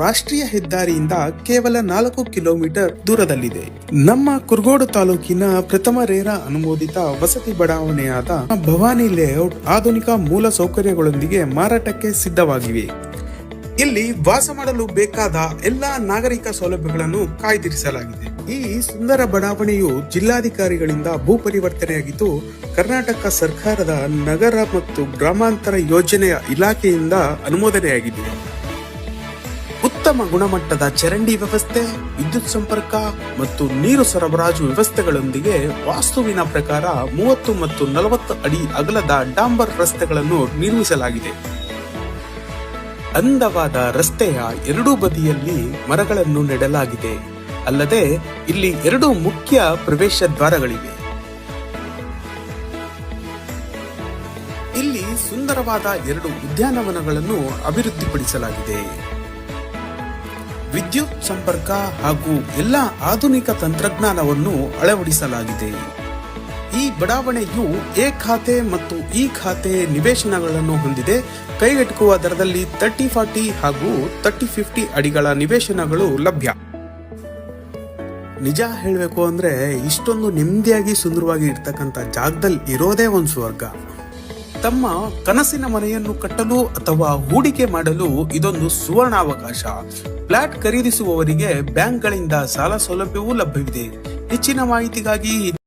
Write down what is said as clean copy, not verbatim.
ರಾಷ್ಟ್ರೀಯ ಹೆದ್ದಾರಿಯಿಂದ ಕೇವಲ 4 ಕಿಲೋಮೀಟರ್ ದೂರದಲ್ಲಿದೆ. ನಮ್ಮ ಕುರುಗೋಡು ತಾಲೂಕಿನ ಪ್ರಥಮ ರೇರಾ ಅನುಮೋದಿತ ವಸತಿ ಬಡಾವಣೆಯಾದ ಭವಾನಿ ಲೇಔಟ್ ಆಧುನಿಕ ಮೂಲ ಸೌಕರ್ಯಗಳೊಂದಿಗೆ ಮಾರಾಟಕ್ಕೆ ಸಿದ್ಧವಾಗಿವೆ. ಇಲ್ಲಿ ವಾಸ ಮಾಡಲು ಬೇಕಾದ ಎಲ್ಲಾ ನಾಗರಿಕ ಸೌಲಭ್ಯಗಳನ್ನು ಕಾಯ್ದಿರಿಸಲಾಗಿದೆ. ಈ ಸುಂದರ ಬಡಾವಣೆಯು ಜಿಲ್ಲಾಧಿಕಾರಿಗಳಿಂದ ಭೂ ಪರಿವರ್ತನೆಯಾಗಿದ್ದು, ಕರ್ನಾಟಕ ಸರ್ಕಾರದ ನಗರ ಮತ್ತು ಗ್ರಾಮಾಂತರ ಯೋಜನೆಯ ಇಲಾಖೆಯಿಂದ ಅನುಮೋದನೆಯಾಗಿದೆ. ಉತ್ತಮ ಗುಣಮಟ್ಟದ ಚರಂಡಿ ವ್ಯವಸ್ಥೆ, ವಿದ್ಯುತ್ ಸಂಪರ್ಕ ಮತ್ತು ನೀರು ಸರಬರಾಜು ವ್ಯವಸ್ಥೆಗಳೊಂದಿಗೆ ವಾಸ್ತುವಿನ ಪ್ರಕಾರ 30 ಮತ್ತು 40 ಅಡಿ ಅಗಲದ ಡಾಂಬರ್ ರಸ್ತೆಗಳನ್ನು ನಿರ್ಮಿಸಲಾಗಿದೆ. ಅಂದವಾದ ರಸ್ತೆಯ ಎರಡೂ ಬದಿಯಲ್ಲಿ ಮರಗಳನ್ನು ನೆಡಲಾಗಿದೆ. ಅಲ್ಲದೆ ಇಲ್ಲಿ 2 ಮುಖ್ಯ ಪ್ರವೇಶ ದ್ವಾರಗಳಿವೆ. ಇಲ್ಲಿ ಸುಂದರವಾದ 2 ಉದ್ಯಾನವನಗಳನ್ನು ಅಭಿವೃದ್ಧಿಪಡಿಸಲಾಗಿದೆ. ವಿದ್ಯುತ್ ಸಂಪರ್ಕ ಹಾಗೂ ಎಲ್ಲ ಆಧುನಿಕ ತಂತ್ರಜ್ಞಾನವನ್ನು ಅಳವಡಿಸಲಾಗಿದೆ. ಈ ಬಡಾವಣೆಯು ಎ ಖಾತೆ ಮತ್ತು ಇ ಖಾತೆ ನಿವೇಶನಗಳನ್ನು ಹೊಂದಿದೆ. ಕೈಗೆಟುಕುವ ದರದಲ್ಲಿ 30-40 ಹಾಗೂ 30-50 ಅಡಿಗಳ ನಿವೇಶನಗಳು ಲಭ್ಯ. ನಿಜ ಹೇಳಬೇಕು ಅಂದ್ರೆ ಇಷ್ಟೊಂದು ನೆಮ್ಮದಿಯಾಗಿ ಸುಂದರವಾಗಿ ಇರ್ತಕ್ಕಂಥ ಜಾಗದಲ್ಲಿ ಇರೋದೇ ಒಂದು ಸ್ವರ್ಗ. ತಮ್ಮ ಕನಸಿನ ಮನೆಯನ್ನು ಕಟ್ಟಲು ಅಥವಾ ಹೂಡಿಕೆ ಮಾಡಲು ಇದೊಂದು ಸುವರ್ಣಾವಕಾಶ. ಫ್ಲಾಟ್ ಖರೀದಿಸುವವರಿಗೆ ಬ್ಯಾಂಕ್ಗಳಿಂದ ಸಾಲ ಸೌಲಭ್ಯವೂ ಲಭ್ಯವಿದೆ. ಹೆಚ್ಚಿನ ಮಾಹಿತಿಗಾಗಿ